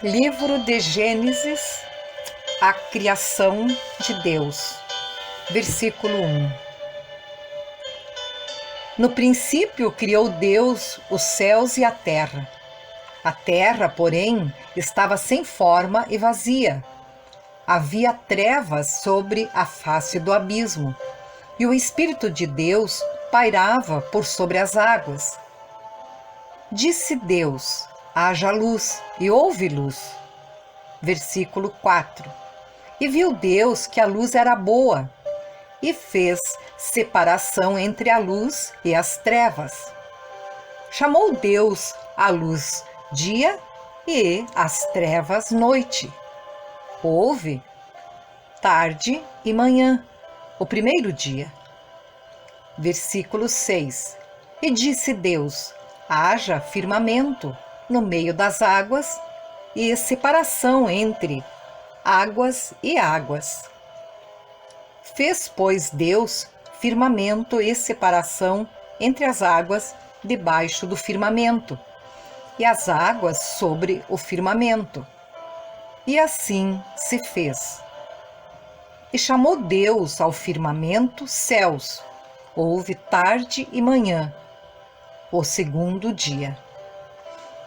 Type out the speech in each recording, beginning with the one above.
Livro de Gênesis, a criação de Deus, versículo 1. No princípio criou Deus os céus e a terra. A terra, porém, estava sem forma e vazia. Havia trevas sobre a face do abismo, e o Espírito de Deus pairava por sobre as águas. Disse Deus: haja luz, e houve luz. Versículo 4. E viu Deus que a luz era boa, e fez separação entre a luz e as trevas. Chamou Deus a luz dia e as trevas noite. Houve tarde e manhã, o primeiro dia. Versículo 6. E disse Deus: haja firmamento no meio das águas e separação entre águas e águas. Fez, pois, Deus firmamento e separação entre as águas debaixo do firmamento e as águas sobre o firmamento. E assim se fez. E chamou Deus ao firmamento céus. Houve tarde e manhã, o segundo dia.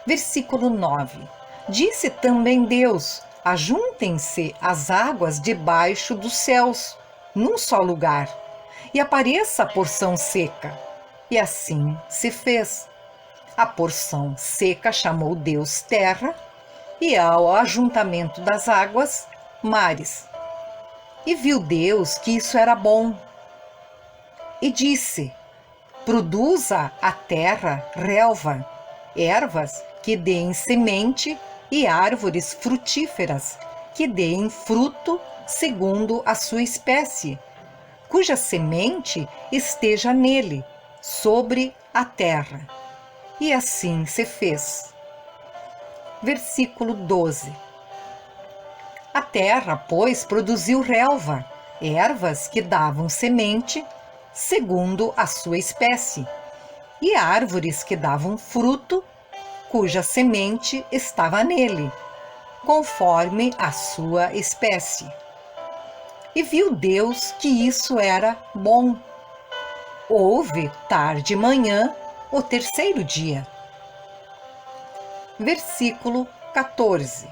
Versículo 9. Disse também Deus: ajuntem-se as águas debaixo dos céus, num só lugar, e apareça a porção seca. E assim se fez. A porção seca chamou Deus terra, e ao ajuntamento das águas, mares. E viu Deus que isso era bom. E disse: produza a terra relva, ervas que deem semente e árvores frutíferas que deem fruto segundo a sua espécie, cuja semente esteja nele, sobre a terra. E assim se fez. Versículo 12. A terra, pois, produziu relva, ervas que davam semente, segundo a sua espécie, e árvores que davam fruto, cuja semente estava nele, conforme a sua espécie. E viu Deus que isso era bom. Houve tarde e manhã, o terceiro dia. Versículo 14.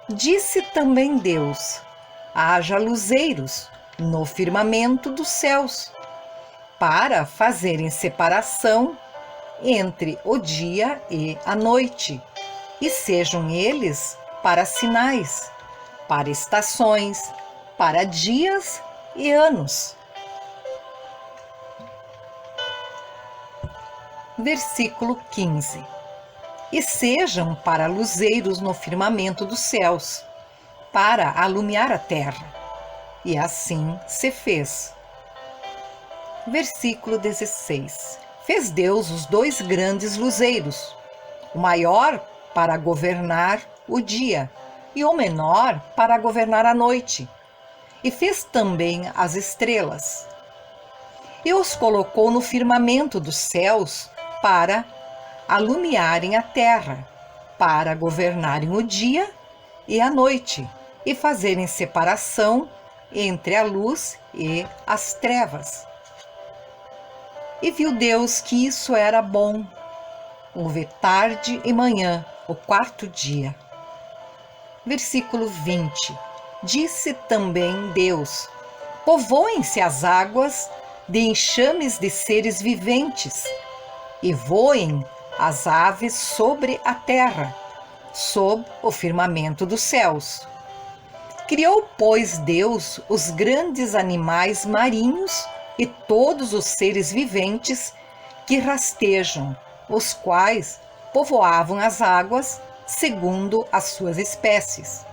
Disse também Deus: haja luzeiros no firmamento dos céus, para fazerem separação entre o dia e a noite, e sejam eles para sinais, para estações, para dias e anos. Versículo 15. E sejam para luzeiros no firmamento dos céus, para alumiar a terra. E assim se fez. Versículo 16. Fez Deus os dois grandes luzeiros, o maior para governar o dia e o menor para governar a noite. E fez também as estrelas. E os colocou no firmamento dos céus para alumiarem a terra, para governarem o dia e a noite, e fazerem separação entre a luz e as trevas. E viu Deus que isso era bom. Houve tarde e manhã, o quarto dia. Versículo 20. Disse também Deus: povoem-se as águas de enxames de seres viventes, e voem as aves sobre a terra, sob o firmamento dos céus. Criou, pois, Deus os grandes animais marinhos e todos os seres viventes que rastejam, os quais povoavam as águas segundo as suas espécies,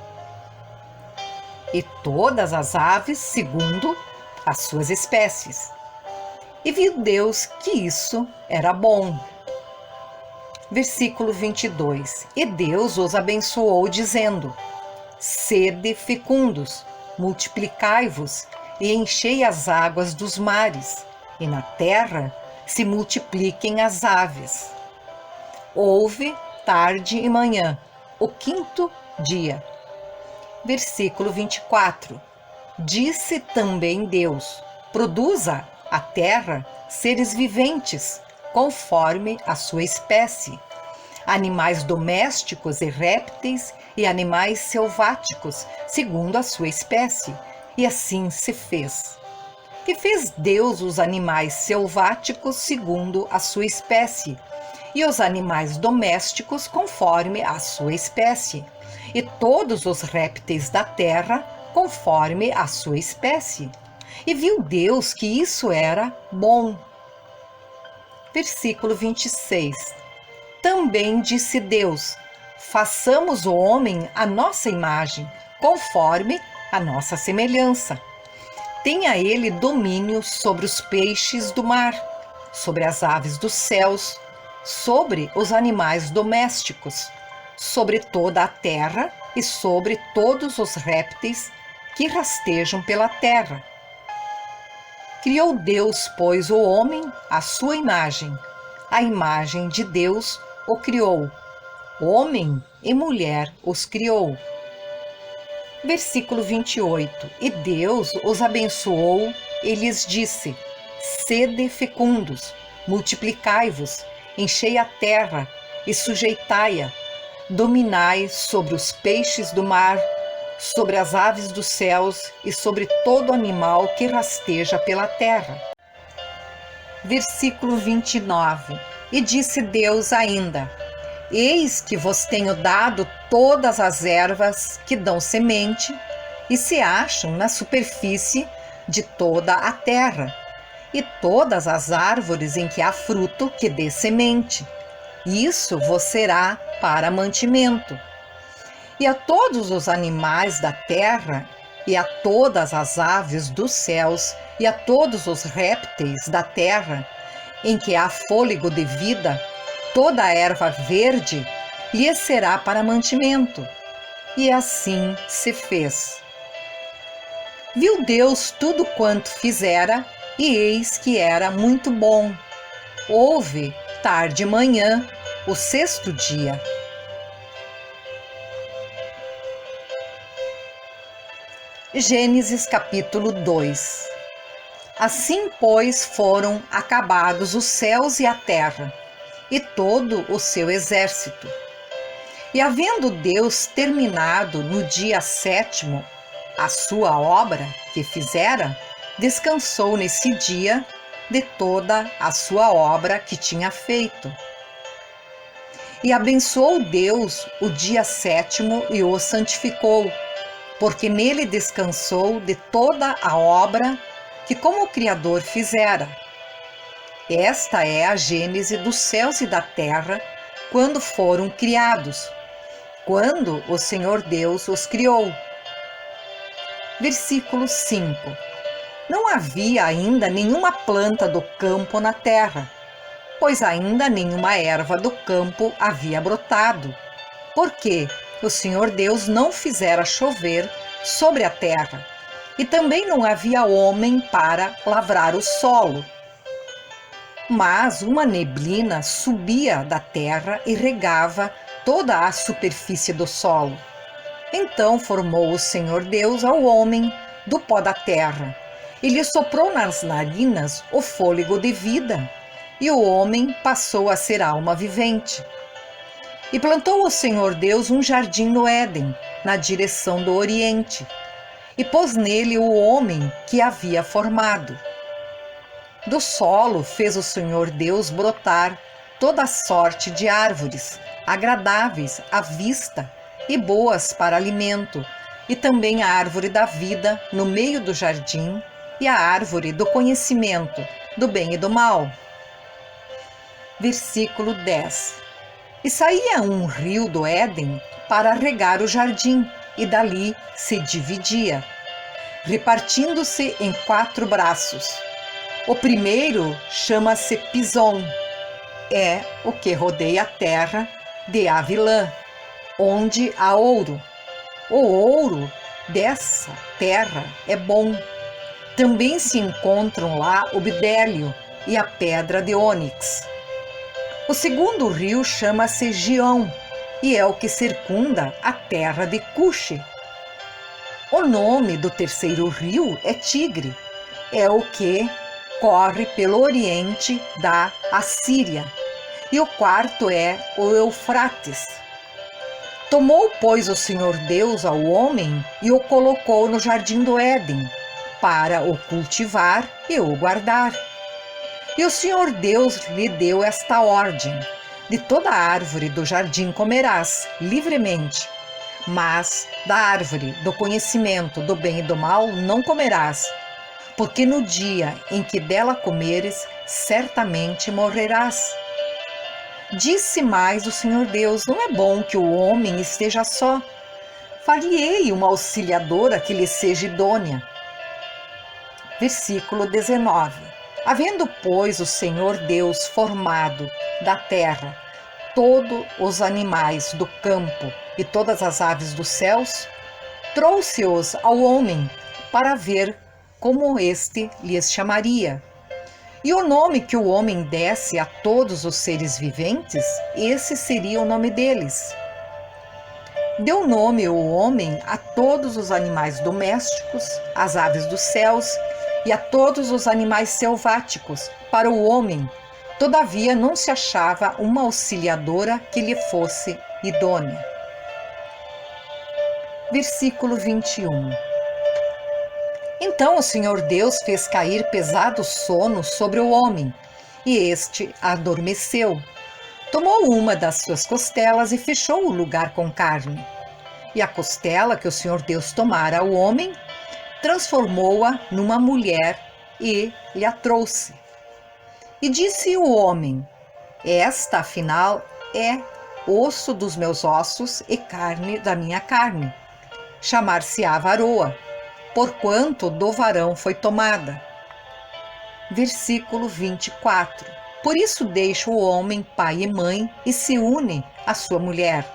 e todas as aves segundo as suas espécies. E viu Deus que isso era bom. Versículo 22. E Deus os abençoou, dizendo: sede fecundos, multiplicai-vos e enchei as águas dos mares, e na terra se multipliquem as aves. Houve tarde e manhã, o quinto dia. Versículo 24. Disse também Deus: produza a terra seres viventes, conforme a sua espécie, animais domésticos e répteis e animais selváticos, segundo a sua espécie. E assim se fez. E fez Deus os animais selváticos segundo a sua espécie, e os animais domésticos conforme a sua espécie, e todos os répteis da terra conforme a sua espécie. E viu Deus que isso era bom. Versículo 26. Também disse Deus: façamos o homem à nossa imagem, conforme a nossa semelhança. Tenha ele domínio sobre os peixes do mar, sobre as aves dos céus, sobre os animais domésticos, sobre toda a terra e sobre todos os répteis que rastejam pela terra. Criou Deus, pois, o homem à sua imagem. A imagem de Deus o criou. Homem e mulher os criou. Versículo 28. E Deus os abençoou e lhes disse: sede fecundos, multiplicai-vos, enchei a terra e sujeitai-a, dominai sobre os peixes do mar, sobre as aves dos céus e sobre todo animal que rasteja pela terra. Versículo 29. E disse Deus ainda: eis que vos tenho dado todas as ervas que dão semente e se acham na superfície de toda a terra, e todas as árvores em que há fruto que dê semente. Isso vos será para mantimento. E a todos os animais da terra, e a todas as aves dos céus, e a todos os répteis da terra, em que há fôlego de vida, toda a erva verde lhe será para mantimento. E assim se fez. Viu Deus tudo quanto fizera, e eis que era muito bom. Houve tarde e manhã, o sexto dia. Gênesis capítulo 2. Assim, pois, foram acabados os céus e a terra, e todo o seu exército. E havendo Deus terminado no dia sétimo a sua obra que fizera, descansou nesse dia de toda a sua obra que tinha feito. E abençoou Deus o dia sétimo e o santificou, porque nele descansou de toda a obra que como Criador fizera. Esta é a gênese dos céus e da terra, quando foram criados, quando o Senhor Deus os criou. Versículo 5. Não havia ainda nenhuma planta do campo na terra, pois ainda nenhuma erva do campo havia brotado, porque o Senhor Deus não fizera chover sobre a terra, e também não havia homem para lavrar o solo. Mas uma neblina subia da terra e regava toda a superfície do solo. Então formou o Senhor Deus ao homem do pó da terra, e lhe soprou nas narinas o fôlego de vida, e o homem passou a ser alma vivente. E plantou o Senhor Deus um jardim no Éden, na direção do Oriente, e pôs nele o homem que havia formado. Do solo fez o Senhor Deus brotar toda sorte de árvores, agradáveis à vista e boas para alimento, e também a árvore da vida no meio do jardim, e a árvore do conhecimento do bem e do mal. Versículo 10. E saía um rio do Éden para regar o jardim, e dali se dividia, repartindo-se em 4 braços. O primeiro chama-se Pison, é o que rodeia a terra de Avilã, onde há ouro. O ouro dessa terra é bom. Também se encontram lá o bidélio e a pedra de ônix. O segundo rio chama-se Gião, e é o que circunda a terra de Cuxi. O nome do terceiro rio é Tigre, é o que corre pelo oriente da Assíria, e o quarto é o Eufrates. Tomou, pois, o Senhor Deus ao homem e o colocou no jardim do Éden, para o cultivar e o guardar. E o Senhor Deus lhe deu esta ordem: de toda árvore do jardim comerás livremente, mas da árvore do conhecimento do bem e do mal não comerás, porque no dia em que dela comeres, certamente morrerás. Disse mais o Senhor Deus: não é bom que o homem esteja só. Far-lhe-ei uma auxiliadora que lhe seja idônea. Versículo 19. Havendo, pois, o Senhor Deus formado da terra todos os animais do campo e todas as aves dos céus, trouxe-os ao homem para ver como este lhes chamaria. E o nome que o homem desse a todos os seres viventes, esse seria o nome deles. Deu nome o homem a todos os animais domésticos, às aves dos céus e a todos os animais selváticos. Para o homem, todavia, não se achava uma auxiliadora que lhe fosse idônea. Versículo 21. Então o Senhor Deus fez cair pesado sono sobre o homem, e este adormeceu. Tomou uma das suas costelas e fechou o lugar com carne. E a costela que o Senhor Deus tomara ao homem, transformou-a numa mulher e lhe a trouxe. E disse o homem: esta, afinal, é osso dos meus ossos e carne da minha carne. Chamar-se-á varoa, porquanto do varão foi tomada. Versículo 24. Por isso deixa o homem pai e mãe e se une à sua mulher,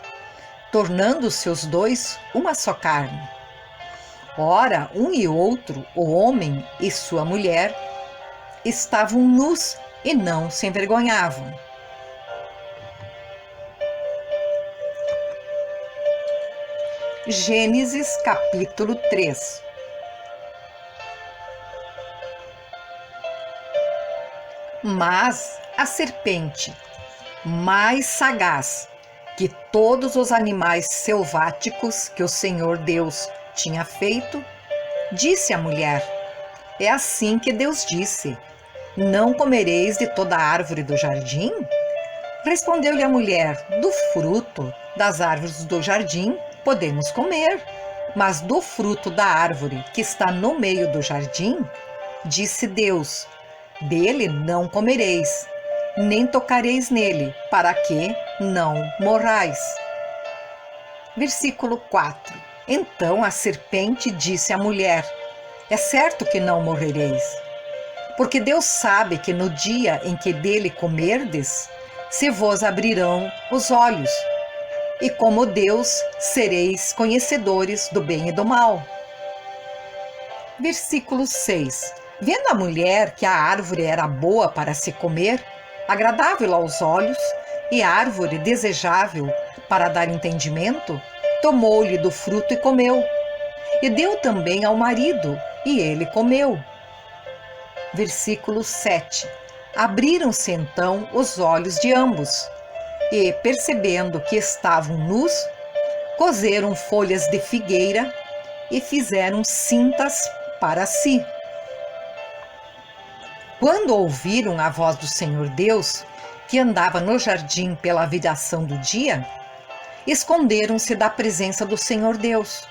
tornando-se os dois uma só carne. Ora, um e outro, o homem e sua mulher, estavam nus e não se envergonhavam. Gênesis capítulo 3. Mas a serpente, mais sagaz que todos os animais selváticos que o Senhor Deus tinha feito, disse à mulher: é assim que Deus disse: não comereis de toda árvore do jardim? Respondeu-lhe a mulher: do fruto das árvores do jardim podemos comer, mas do fruto da árvore que está no meio do jardim, disse Deus: dele não comereis, nem tocareis nele, para que não morrais. Versículo 4. Então a serpente disse à mulher: é certo que não morrereis, porque Deus sabe que no dia em que dele comerdes, se vos abrirão os olhos, e como Deus sereis conhecedores do bem e do mal. Versículo 6. Vendo a mulher que a árvore era boa para se comer, agradável aos olhos, e árvore desejável para dar entendimento, tomou-lhe do fruto e comeu. E deu também ao marido, e ele comeu. Versículo 7. Abriram-se então os olhos de ambos, e, percebendo que estavam nus, coseram folhas de figueira e fizeram cintas para si. Quando ouviram a voz do Senhor Deus, que andava no jardim pela viração do dia, esconderam-se da presença do Senhor Deus,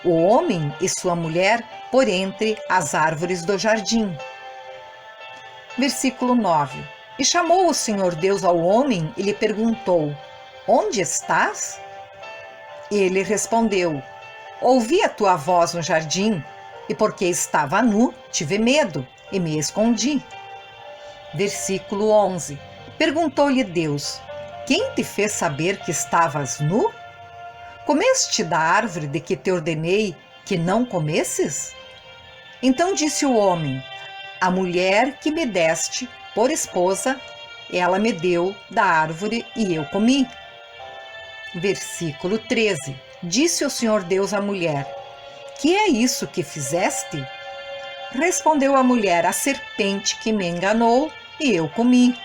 o homem e sua mulher, por entre as árvores do jardim. Versículo 9. E chamou o Senhor Deus ao homem e lhe perguntou: onde estás? Ele respondeu: ouvi a tua voz no jardim, e porque estava nu, tive medo e me escondi. Versículo 11. Perguntou-lhe Deus: quem te fez saber que estavas nu? Comeste da árvore de que te ordenei que não comesses? Então disse o homem: a mulher que me deste por esposa, ela me deu da árvore e eu comi. Versículo 13. Disse o Senhor Deus à mulher: Que é isso que fizeste? Respondeu a mulher: A serpente que me enganou, e eu comi.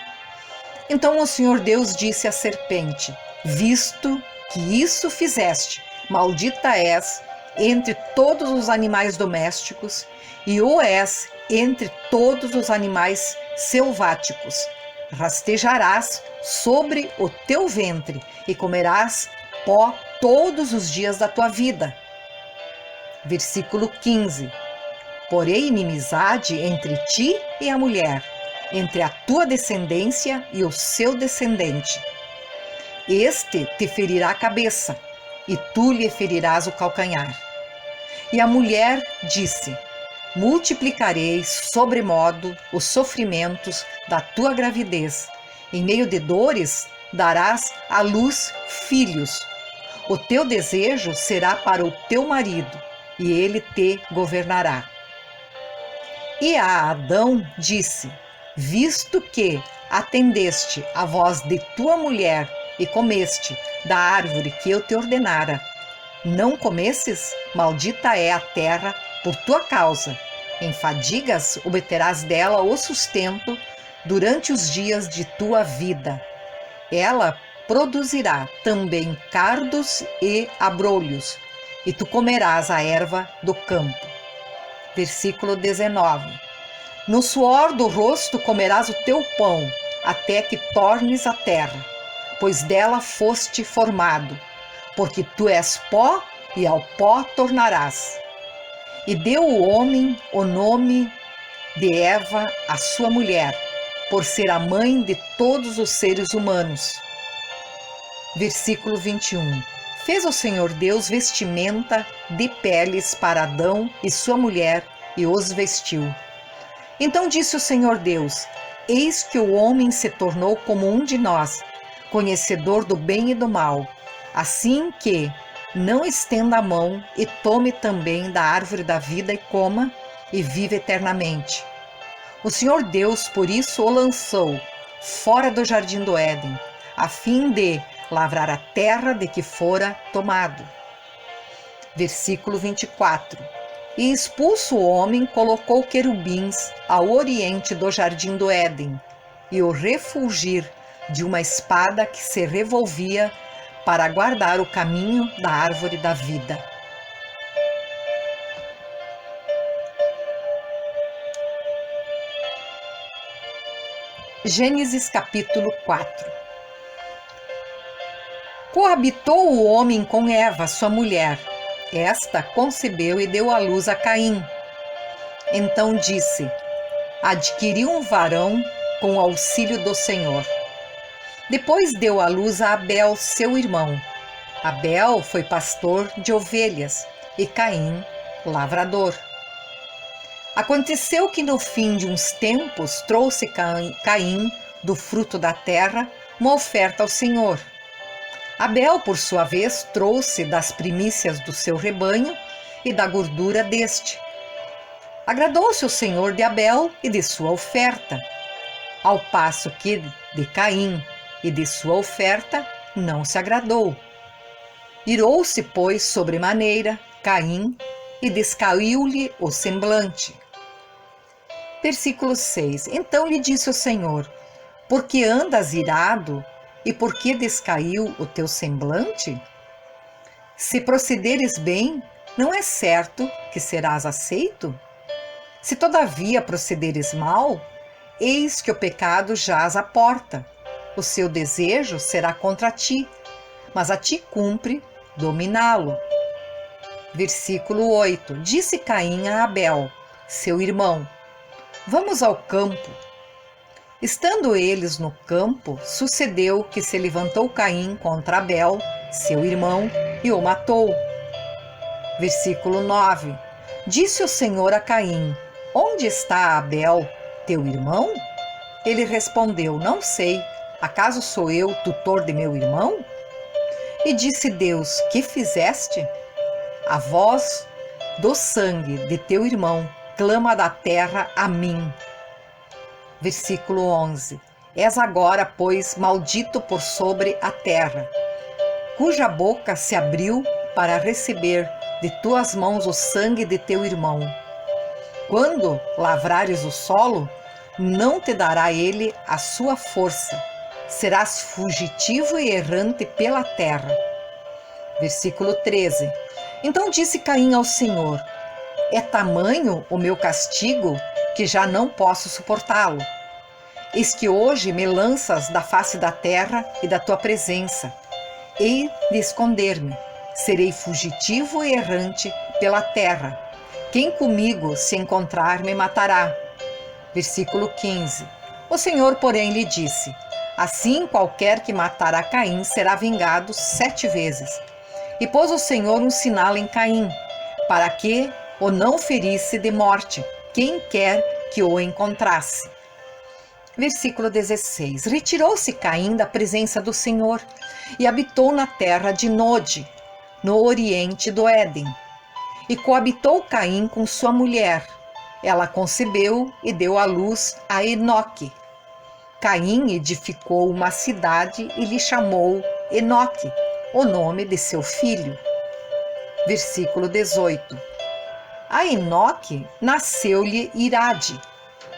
Então o Senhor Deus disse à serpente: Visto que isso fizeste, maldita és entre todos os animais domésticos, e o és entre todos os animais selváticos. Rastejarás sobre o teu ventre e comerás pó todos os dias da tua vida. Versículo 15. Porém inimizade entre ti e a mulher, entre a tua descendência e o seu descendente. Este te ferirá a cabeça, e tu lhe ferirás o calcanhar. E a mulher disse: Multiplicarei sobremodo os sofrimentos da tua gravidez. Em meio de dores darás à luz filhos. O teu desejo será para o teu marido, e ele te governará. E a Adão disse: Visto que atendeste à voz de tua mulher e comeste da árvore que eu te ordenara, não comesses, maldita é a terra por tua causa. Em fadigas obterás dela o sustento durante os dias de tua vida. Ela produzirá também cardos e abrolhos, e tu comerás a erva do campo. Versículo 19. No suor do rosto comerás o teu pão, até que tornes a terra, pois dela foste formado, porque tu és pó, e ao pó tornarás. E deu o homem o nome de Eva, a sua mulher, por ser a mãe de todos os seres humanos. Versículo 21. Fez o Senhor Deus vestimenta de peles para Adão e sua mulher, e os vestiu. Então disse o Senhor Deus: Eis que o homem se tornou como um de nós, conhecedor do bem e do mal. Assim que não estenda a mão e tome também da árvore da vida e coma, e vive eternamente. O Senhor Deus, por isso, o lançou fora do jardim do Éden, a fim de lavrar a terra de que fora tomado. Versículo 24. E expulso o homem, colocou querubins ao oriente do jardim do Éden, e o refulgir de uma espada que se revolvia para guardar o caminho da árvore da vida. Gênesis capítulo 4. Coabitou o homem com Eva, sua mulher. Esta concebeu e deu à luz a Caim. Então disse: Adquiri um varão com o auxílio do Senhor. Depois deu à luz a Abel, seu irmão. Abel foi pastor de ovelhas e Caim, lavrador. Aconteceu que no fim de uns tempos trouxe Caim do fruto da terra uma oferta ao Senhor. Abel, por sua vez, trouxe das primícias do seu rebanho e da gordura deste. Agradou-se o Senhor de Abel e de sua oferta, ao passo que de Caim e de sua oferta não se agradou. Irou-se, pois, sobremaneira Caim e descaiu-lhe o semblante. Versículo 6. Então lhe disse o Senhor: Por que andas irado e por que descaiu o teu semblante? Se procederes bem, não é certo que serás aceito? Se todavia procederes mal, eis que o pecado jaz à porta. O seu desejo será contra ti, mas a ti cumpre dominá-lo. Versículo 8. Disse Caim a Abel, seu irmão: Vamos ao campo. Estando eles no campo, sucedeu que se levantou Caim contra Abel, seu irmão, e o matou. Versículo 9. Disse o Senhor a Caim: Onde está Abel, teu irmão? Ele respondeu: Não sei. Acaso sou eu tutor de meu irmão? E disse Deus: Que fizeste? A voz do sangue de teu irmão clama da terra a mim. Versículo 11. És agora, pois, maldito por sobre a terra, cuja boca se abriu para receber de tuas mãos o sangue de teu irmão. Quando lavrares o solo, não te dará ele a sua força. Serás fugitivo e errante pela terra. Versículo 13. Então disse Caim ao Senhor: é tamanho o meu castigo que já não posso suportá-lo. Eis que hoje me lanças da face da terra e da tua presença. Hei de esconder-me. Serei fugitivo e errante pela terra. Quem comigo se encontrar me matará. Versículo 15. O Senhor, porém, lhe disse: assim qualquer que matar a Caim será vingado 7 vezes. E pôs o Senhor um sinal em Caim, para que o não ferisse de morte, quem quer que o encontrasse. Versículo 16. Retirou-se Caim da presença do Senhor e habitou na terra de Nod, no oriente do Éden. E coabitou Caim com sua mulher. Ela concebeu e deu à luz a Enoque. Caim edificou uma cidade e lhe chamou Enoque, o nome de seu filho. Versículo 18. A Enoque nasceu-lhe Irade.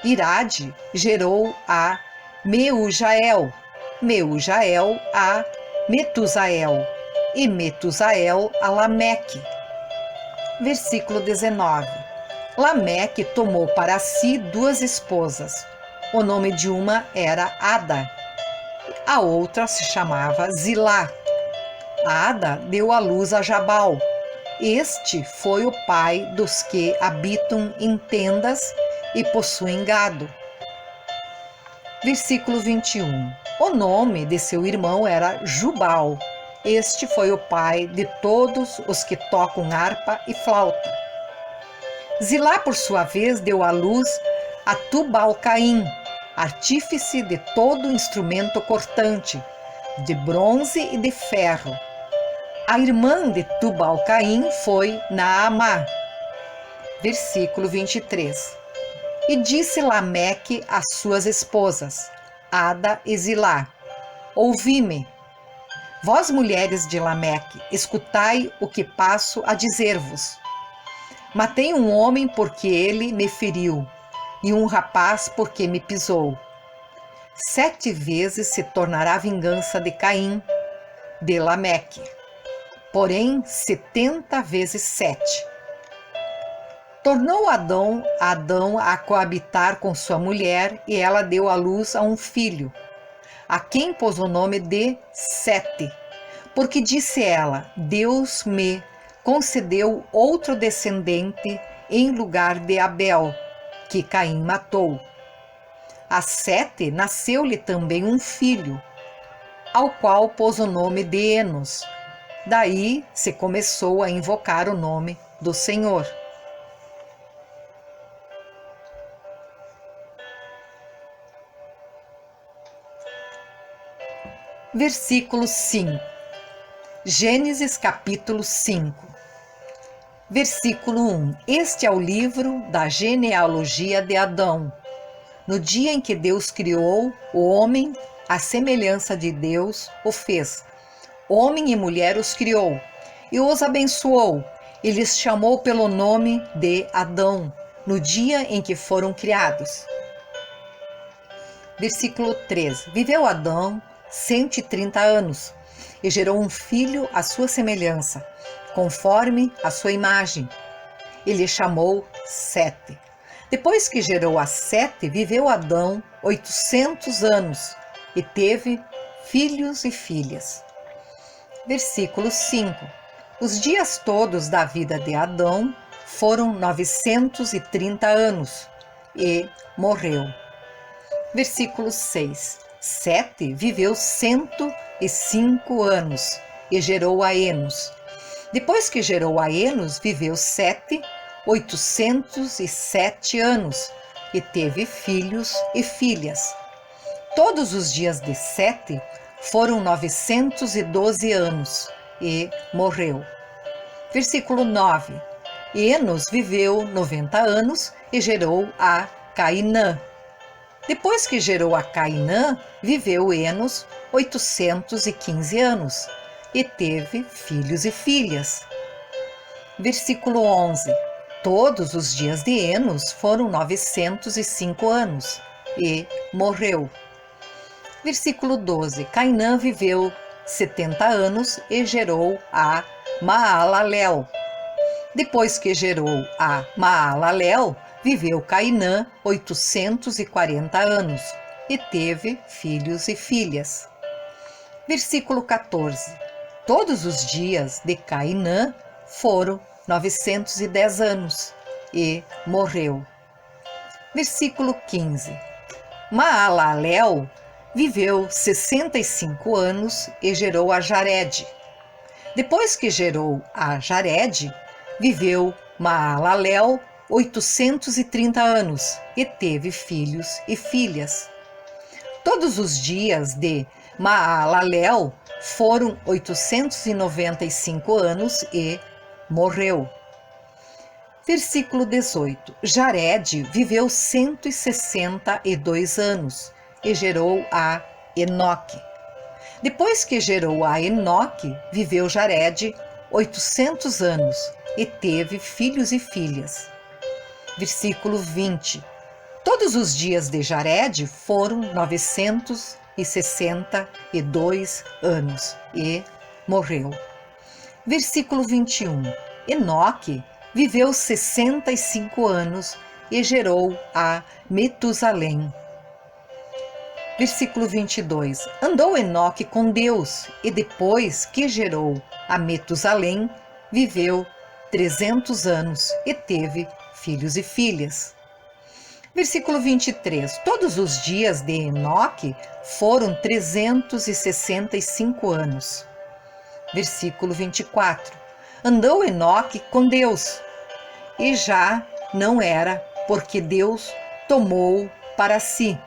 Irade gerou a Meujael, Meujael a Metusael e Metusael a Lameque. Versículo 19. Lameque tomou para si 2 esposas. O nome de uma era Ada, a outra se chamava Zilá. Ada deu à luz a Jabal. Este foi o pai dos que habitam em tendas e possuem gado. Versículo 21. O nome de seu irmão era Jubal. Este foi o pai de todos os que tocam harpa e flauta. Zilá, por sua vez, deu à luz a Tubal-Caim, artífice de todo instrumento cortante, de bronze e de ferro. A irmã de Tubal-Caim foi Naamá. Versículo 23. E disse Lameque às suas esposas, Ada e Zilá: ouvi-me. Vós, mulheres de Lameque, escutai o que passo a dizer-vos. Matei um homem porque ele me feriu, e um rapaz porque me pisou. 7 vezes se tornará a vingança de Caim, de Lameque, porém 70 vezes 7. Tornou Adão a coabitar com sua mulher, e ela deu à luz a um filho, a quem pôs o nome de Sete, porque disse ela: Deus me concedeu outro descendente em lugar de Abel, que Caim matou. A Sete nasceu-lhe também um filho, ao qual pôs o nome de Enos. Daí se começou a invocar o nome do Senhor. Versículo 5. Gênesis capítulo 5. Versículo 1. Este é o livro da genealogia de Adão. No dia em que Deus criou o homem, à semelhança de Deus o fez. Homem e mulher os criou, e os abençoou, e lhes chamou pelo nome de Adão, no dia em que foram criados. Versículo 13. Viveu Adão 130 anos, e gerou um filho à sua semelhança, conforme a sua imagem. E lhe chamou Sete. Depois que gerou a Sete, viveu Adão 800 anos, e teve filhos e filhas. Versículo 5. Os dias todos da vida de Adão foram 930 anos, e morreu. Versículo 6. Sete viveu 105 anos, e gerou a Enos. Depois que gerou a Enos, viveu Sete 807 anos, e teve filhos e filhas. Todos os dias de Sete foram 912 anos, e morreu. Versículo 9. Enos viveu 90 anos e gerou a Cainã. Depois que gerou a Cainã, viveu Enos 815 anos, e teve filhos e filhas. Versículo 11. Todos os dias de Enos foram 905 anos e morreu. Versículo 12. Cainã viveu 70 anos e gerou a Maalalel. Depois que gerou a Maalalel, viveu Cainã 840 anos e teve filhos e filhas. Versículo 14. Todos os dias de Cainã foram 910 anos e morreu. Versículo 15. Maalalel viveu 65 anos e gerou a Jared. Depois que gerou a Jared, viveu Maalalel 830 anos e teve filhos e filhas. Todos os dias de Maalalel foram 895 anos e morreu. Versículo 18. Jared viveu 162 anos e gerou a Enoque. Depois que gerou a Enoque, viveu Jared 800 anos e teve filhos e filhas. Versículo 20. Todos os dias de Jared foram 962 anos e morreu. Versículo 21. Enoque viveu 65 anos e gerou a Metusalém. Versículo 22. Andou Enoque com Deus e depois que gerou a Metusalém, viveu 300 anos e teve filhos e filhas. Versículo 23. Todos os dias de Enoque foram 365 anos. Versículo 24. Andou Enoque com Deus e já não era, porque Deus tomou para si.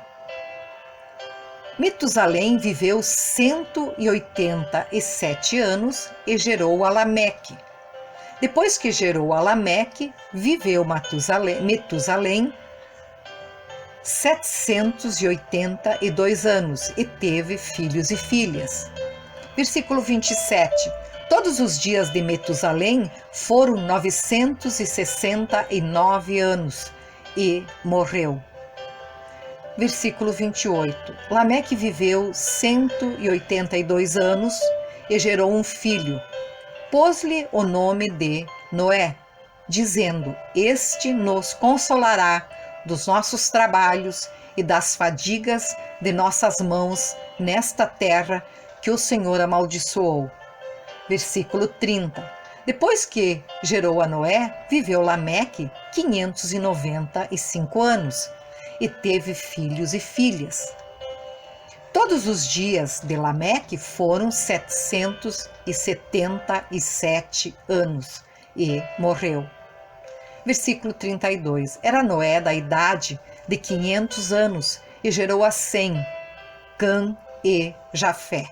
Metusalém viveu 187 anos e gerou a Lameque. Depois que gerou a Lameque, viveu Metusalém 782 anos e teve filhos e filhas. Versículo 27. Todos os dias de Metusalém foram 969 anos e morreu. Versículo 28. Lameque viveu 182 anos e gerou um filho. Pôs-lhe o nome de Noé, dizendo: Este nos consolará dos nossos trabalhos e das fadigas de nossas mãos nesta terra que o Senhor amaldiçoou. Versículo 30. Depois que gerou a Noé, viveu Lameque 595 anos e teve filhos e filhas. Todos os dias de Lameque foram 777 anos e morreu. Versículo 32. Era Noé da idade de 500 anos e gerou a Sem, Cã e Jafé.